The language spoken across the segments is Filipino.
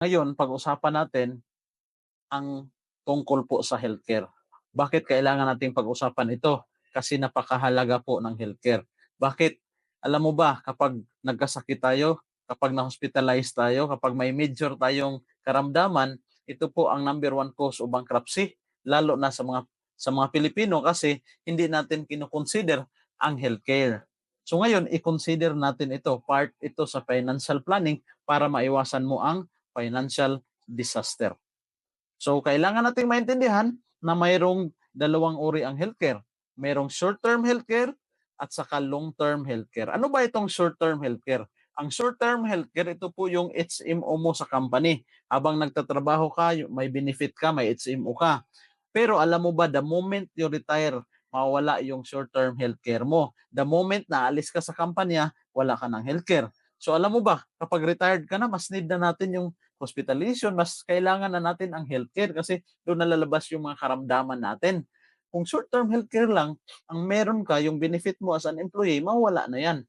Ngayon, pag-usapan natin ang tungkol po sa healthcare. Bakit kailangan nating pag-usapan ito? Kasi napakahalaga po ng healthcare. Bakit? Alam mo ba, kapag nagkasakit tayo, kapag na-hospitalize tayo, kapag may major tayong karamdaman, ito po ang number one cause of bankruptcy, lalo na sa mga Pilipino kasi hindi natin kino-consider ang healthcare. So ngayon, i-consider natin ito, part ito sa financial planning para maiwasan mo ang financial disaster. So, kailangan nating maintindihan na mayroong dalawang uri ang healthcare. Mayroong short-term healthcare at saka long-term healthcare. Ano ba itong short-term healthcare? Ang short-term healthcare, ito po yung HMO mo sa company. Habang nagtatrabaho ka, may benefit ka, may HMO ka. Pero alam mo ba, the moment you retire, mawala yung short-term healthcare mo. The moment na alis ka sa kampanya, wala ka ng healthcare. So alam mo ba, kapag retired ka na, mas need na natin yung hospitalization, mas kailangan na natin ang healthcare kasi doon nalalabas yung mga karamdaman natin. Kung short-term healthcare lang, ang meron ka, yung benefit mo as an employee, mawala na yan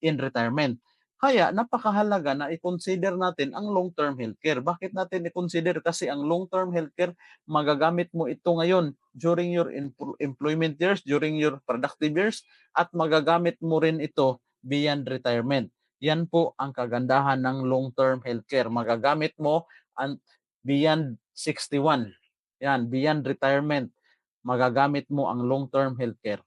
in retirement. Kaya napakahalaga na i-consider natin ang long-term healthcare. Bakit natin i-consider? Kasi ang long-term healthcare, magagamit mo ito ngayon during your employment years, during your productive years, at magagamit mo rin ito beyond retirement. Yan po ang kagandahan ng long-term healthcare. Magagamit mo beyond 61. Yan, beyond retirement. Magagamit mo ang long-term healthcare.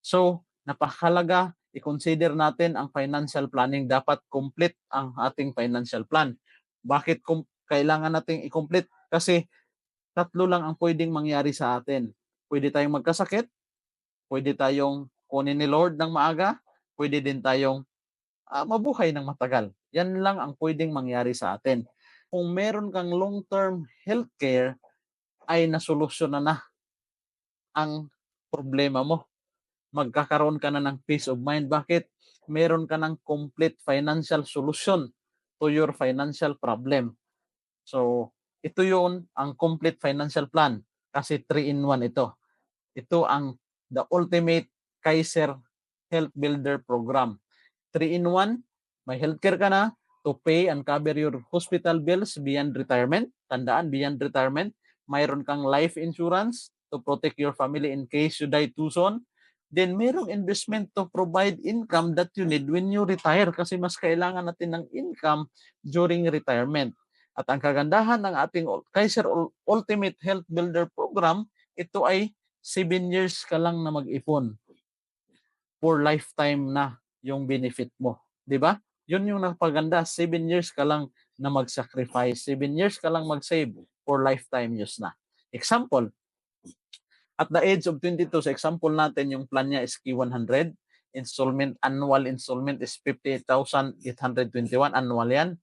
So, napakalaga i-consider natin ang financial planning. Dapat complete ang ating financial plan. Bakit kailangan nating i-complete? Kasi tatlo lang ang pwedeng mangyari sa atin. Pwede tayong magkasakit, pwede tayong kunin ni Lord ng maaga, pwede din tayong mabuhay ng matagal. Yan lang ang pwedeng mangyari sa atin. Kung meron kang long-term healthcare, ay nasolusyon na ang problema mo. Magkakaroon ka na ng peace of mind. Bakit? Meron ka ng complete financial solution to your financial problem. So, ito yun ang complete financial plan kasi 3-in-1 ito. Ito ang the ultimate Kaiser Health Builder Program. 3-in-1, may healthcare ka na to pay and cover your hospital bills beyond retirement. Tandaan, beyond retirement. Mayroon kang life insurance to protect your family in case you die too soon. Then mayroong investment to provide income that you need when you retire kasi mas kailangan natin ng income during retirement. At ang kagandahan ng ating Kaiser Ultimate Health Builder Program, ito ay 7 years ka lang na mag-ipon for lifetime na yung benefit mo. Di ba? Yun yung napaganda. 7 years ka lang na mag-sacrifice. 7 years ka lang mag-save for lifetime use na. Example, at the age of 22, sa example natin, yung plan niya is K100. Annual installment is 58,821. Annual yan.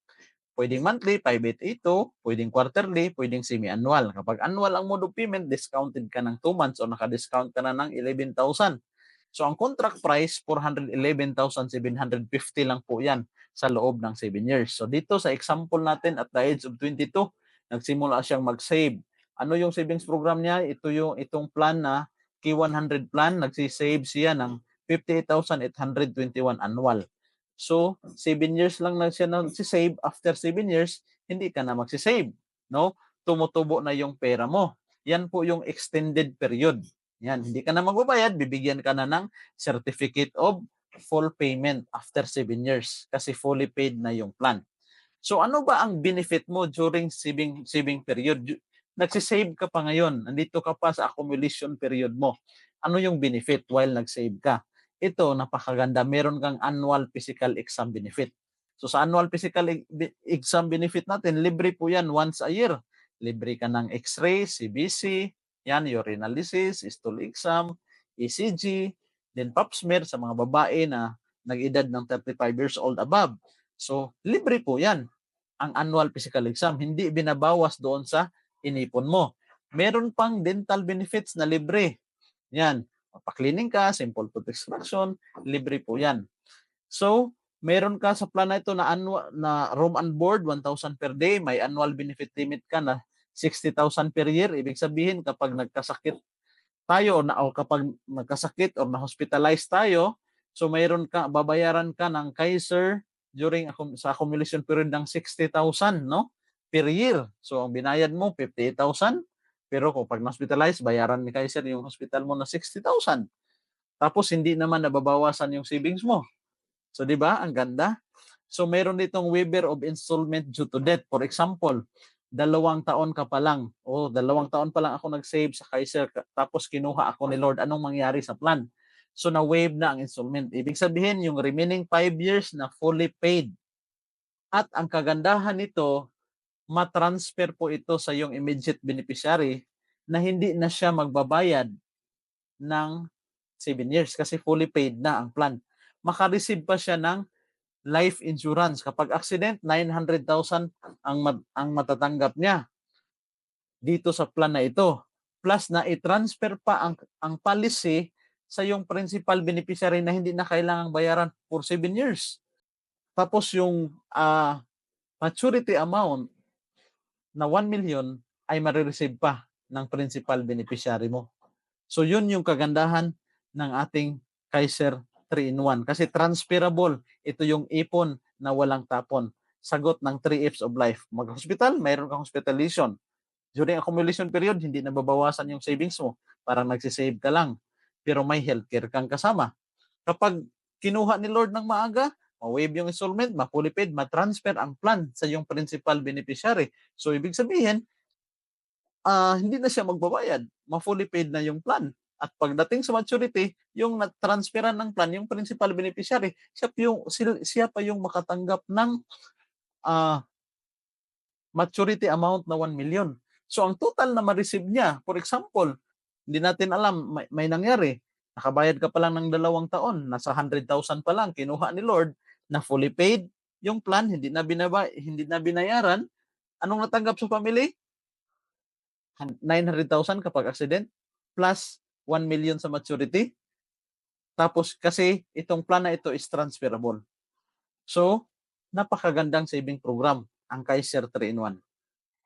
Pwedeng monthly, 5882. Pwedeng quarterly, pwedeng semi-annual. Kapag annual ang mode of payment, discounted ka ng 2 months o naka-discount ka na ng 11,000. So ang contract price, 411,750 lang po yan sa loob ng 7 years. So dito sa example natin at the age of 22, nagsimula siyang mag-save. Ano yung savings program niya? Itong plan na K100 plan, nagsisave siya ng 58,821 annual. So 7 years lang na siya nagsisave. After 7 years, hindi ka na magsisave. No? Tumutubo na yung pera mo. Yan po yung extended period. Yan, hindi ka na magbabayad, bibigyan ka na ng certificate of full payment after 7 years kasi fully paid na yung plan. So ano ba ang benefit mo during saving period? Nagsisave ka pa ngayon, nandito ka pa sa accumulation period mo. Ano yung benefit while nagsave ka? Ito, napakaganda. Meron kang annual physical exam benefit. So sa annual physical exam benefit natin, libre po yan once a year. Libre ka ng x-ray, CBC, yan, urinalysis, stool exam, ECG, then pap smear sa mga babae na nag-edad ng 35 years old above. So, libre po yan, ang annual physical exam. Hindi binabawas doon sa inipon mo. Meron pang dental benefits na libre. Yan, pa-cleaning ka, simple tooth extraction, libre po yan. So, meron ka sa plan na ito na room and board, 1,000 per day, may annual benefit limit ka na 60,000 per year. Ibig sabihin, kapag nagkasakit tayo o kapag nagkasakit or na-hospitalize tayo, so mayroon ka, babayaran ka ng Kaiser sa accumulation period ng 60,000, no? per year. So ang binayad mo 58,000, pero kung pag na-hospitalize, bayaran ni Kaiser yung hospital mo na 60,000. Tapos hindi naman nababawasan yung savings mo. So 'di ba? Ang ganda. So meron ditong waiver of installment due to death. For example, 2 taon ka pa lang, o 2 taon pa lang ako nag-save sa Kaiser, tapos kinuha ako ni Lord, anong mangyari sa plan? So na-waive na ang installment. Ibig sabihin, yung remaining 5 years na fully paid. At ang kagandahan nito, matransfer po ito sa yung immediate beneficiary na hindi na siya magbabayad ng 7 years kasi fully paid na ang plan. Makareceive pa siya ng life insurance. Kapag accident, 900,000 ang matatanggap niya dito sa plan na ito. Plus na i-transfer pa ang policy sa yung principal beneficiary na hindi na kailangang bayaran for 7 years. Tapos yung maturity amount na 1 million ay marireceive pa ng principal beneficiary mo. So yun yung kagandahan ng ating Kaiser 3-in-1 kasi transferable. Ito yung ipon na walang tapon. Sagot ng 3 F's of life. Mag-hospital, mayroon kang hospitalization. During accumulation period, hindi nababawasan yung savings mo. Parang nagsisave ka lang. Pero may healthcare kang kasama. Kapag kinuha ni Lord ng maaga, ma-waive yung installment, ma-fully paid, ma-transfer ang plan sa yung principal beneficiary. So ibig sabihin, hindi na siya magbabayad. Ma-fully paid na yung plan. At pagdating sa maturity, yung na-transferan ng plan, yung principal beneficiary, siya pa yung makatanggap ng maturity amount na 1 million. So ang total na ma-receive niya, for example, hindi natin alam, may nangyari, nakabayad ka pa lang ng 2 taon, nasa 100,000 pa lang, kinuha ni Lord, na fully paid, yung plan, hindi na binayaran, anong natanggap sa family? 900,000 kapag accident, plus 1 million sa maturity. Tapos kasi itong plan na ito is transferable. So, napakagandang saving program ang Kaiser 3-in-1.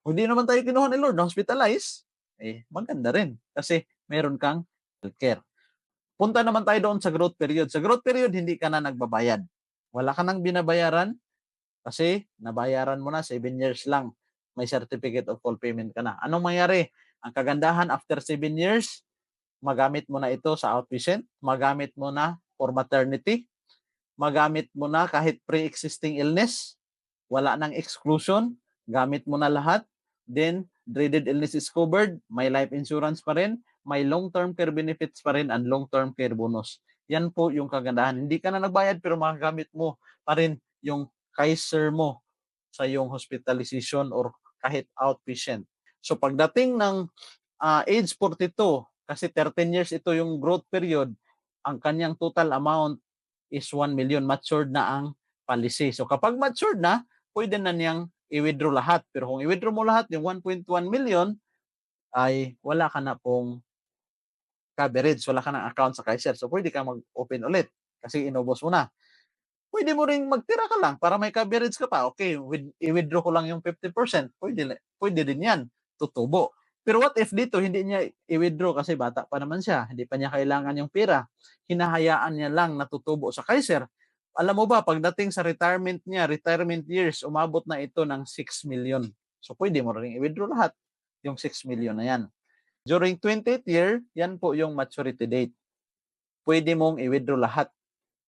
Kung hindi naman tayo kinuha ni Lord na hospitalize, maganda rin kasi meron kang healthcare. Punta naman tayo doon sa growth period. Sa growth period, hindi ka na nagbabayad. Wala ka nang binabayaran kasi nabayaran mo na 7 years lang. May certificate of full payment ka na. Anong mangyari? Ang kagandahan, after 7 years, magamit mo na ito sa outpatient, magamit mo na for maternity, magamit mo na kahit pre-existing illness, wala nang exclusion, gamit mo na lahat. Then, dreaded illness is covered, may life insurance pa rin, may long-term care benefits pa rin, and long-term care bonus. Yan po yung kagandahan. Hindi ka na nagbayad pero makagamit mo pa rin yung Kaiser mo sa yung hospitalization or kahit outpatient. So pagdating ng age 42, kasi 13 years ito yung growth period, ang kanyang total amount is 1 million. Matured na ang policy. So kapag matured na, pwede na niyang i-withdraw lahat. Pero kung i-withdraw mo lahat, yung 1.1 million, ay wala ka na pong coverage, wala ka ng account sa Kaiser. So pwede ka mag-open ulit kasi inubos mo na. Pwede mo ring magtira ka lang para may coverage ka pa. Okay, i-withdraw ko lang yung 50%. Pwede din yan. Tutubo. Pero what if dito hindi niya i-withdraw kasi bata pa naman siya. Hindi pa niya kailangan yung pera. Hinahayaan niya lang natutubo sa Kaiser. Alam mo ba, pagdating sa retirement niya, retirement years, umabot na ito ng 6 million. So pwede mo ring i-withdraw lahat yung 6 million na yan. During 20th year, yan po yung maturity date. Pwede mong i-withdraw lahat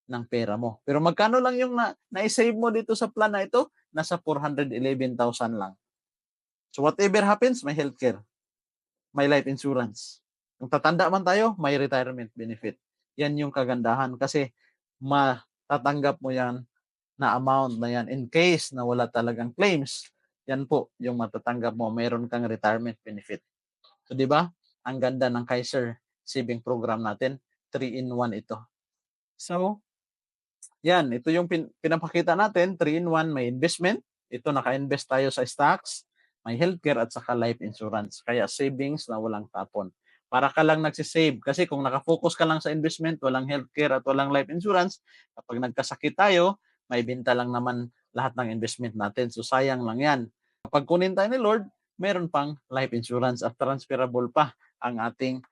ng pera mo. Pero magkano lang yung na-save mo dito sa plan na ito? Nasa 411,000 lang. So whatever happens, may healthcare, may life insurance. Kung tatanda man tayo, may retirement benefit. Yan yung kagandahan kasi matatanggap mo yan na amount na yan in case na wala talagang claims. Yan po yung matatanggap mo. Mayroon kang retirement benefit. So di ba? Ang ganda ng Kaiser saving program natin. 3-in-1 ito. So, yan, ito yung pinapakita natin, 3-in-1, may investment. Ito, naka-invest tayo sa stocks, may healthcare at saka life insurance. Kaya savings na walang tapon. Para ka lang nagsisave. Kasi kung nakafocus ka lang sa investment, walang healthcare at walang life insurance, kapag nagkasakit tayo, may binta lang naman lahat ng investment natin. So sayang lang yan. Kapag kunin tayo ni Lord, meron pang life insurance at transferable pa ang ating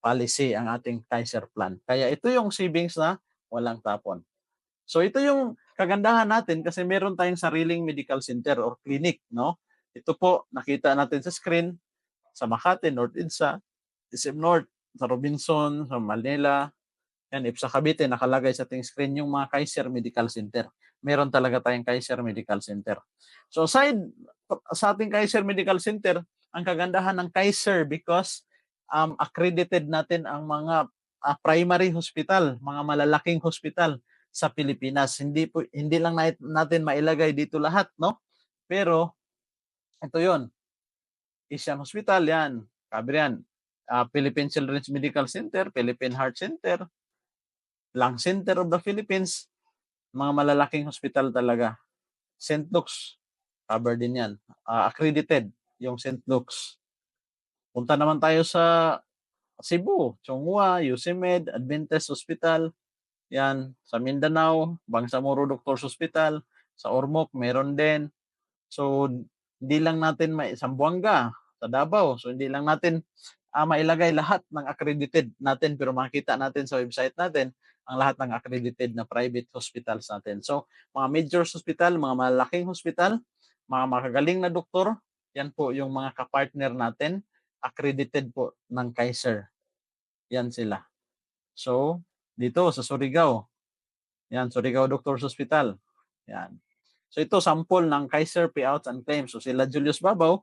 policy, ang ating Kaiser plan. Kaya ito yung savings na walang tapon. So ito yung kagandahan natin kasi meron tayong sariling medical center or clinic, no? Ito po, nakita natin sa screen, sa Makati, North EDSA, SM North, sa Robinson, sa Manila, yan, sa Cavite, nakalagay sa ating screen yung mga Kaiser Medical Center. Meron talaga tayong Kaiser Medical Center. So aside sa ating Kaiser Medical Center, ang kagandahan ng Kaiser because accredited natin ang mga primary hospital, mga malalaking hospital sa Pilipinas. Hindi lang natin mailagay dito lahat, no? Pero ito 'yon. Asian Hospital yan, cover yan. Philippine Children's Medical Center, Philippine Heart Center, Lung Center of the Philippines, mga malalaking hospital talaga. St. Luke's, cover din yan. Accredited yung St. Luke's. Punta naman tayo sa Cebu, Chonghua, UCMed, Adventist Hospital, yan. Sa Mindanao, Bangsamoro Doctors Hospital, sa Ormoc, meron din. So, hindi lang natin Zamboanga, sa Davao. So, hindi lang natin mailagay lahat ng accredited natin pero makita natin sa website natin ang lahat ng accredited na private hospitals natin. So, mga major hospital, mga malaking hospital, mga makagaling na doktor, yan po yung mga kapartner natin, accredited po ng Kaiser. Yan sila. So, dito sa Surigao, yan, Surigao Doctors Hospital. Yan. So ito sample ng Kaiser payouts and claims. So sila Julius Babaw,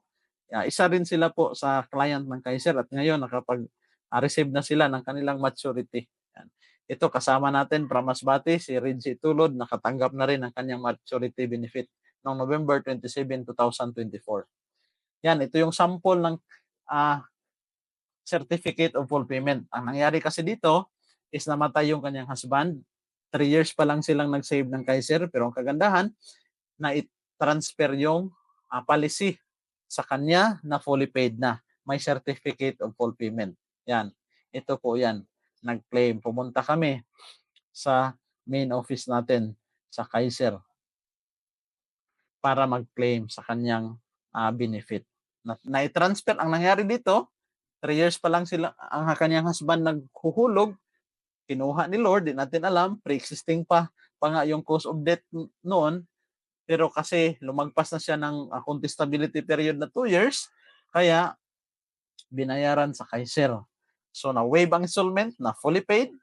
isa rin sila po sa client ng Kaiser at ngayon nakapag-receive na sila ng kanilang maturity. Yan. Ito kasama natin from Masbate, si Reggie Tulod, nakatanggap na rin ng kanyang maturity benefit noong November 27, 2024. Yan, ito yung sample ng certificate of full payment. Ang nangyari kasi dito is namatay yung kanyang husband. 3 years pa lang silang nag-save ng Kaiser pero ang kagandahan, na i-transfer yung policy sa kanya na fully paid na. May certificate of full payment. Yan. Ito po yan. Nag-claim. Pumunta kami sa main office natin sa Kaiser para mag-claim sa kanyang benefit. Na-transfer. Ang nangyari dito, 3 years pa lang sila, ang kanyang husband naghuhulog, kinuha ni Lord, di natin alam, pre-existing pa nga yung cause of death noon, pero kasi lumagpas na siya ng contestability period na 2 years, kaya binayaran sa Kaiser. So na-waive ang installment, na fully paid,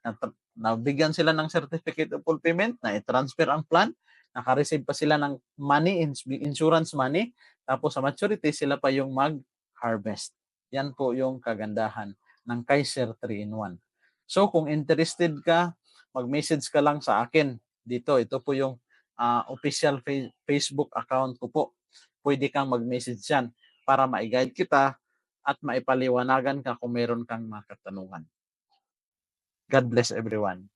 nabigyan sila ng certificate of full payment, na i-transfer ang plan, naka-receive pa sila ng money, insurance money, tapos sa maturity sila pa yung mag-harvest. Yan po yung kagandahan ng Kaiser 3-in-1. So kung interested ka, mag-message ka lang sa akin dito. Ito po yung official Facebook account ko po. Pwede kang mag-message yan para ma-guide kita at maipaliwanagan ka kung meron kang mga katanungan. God bless everyone.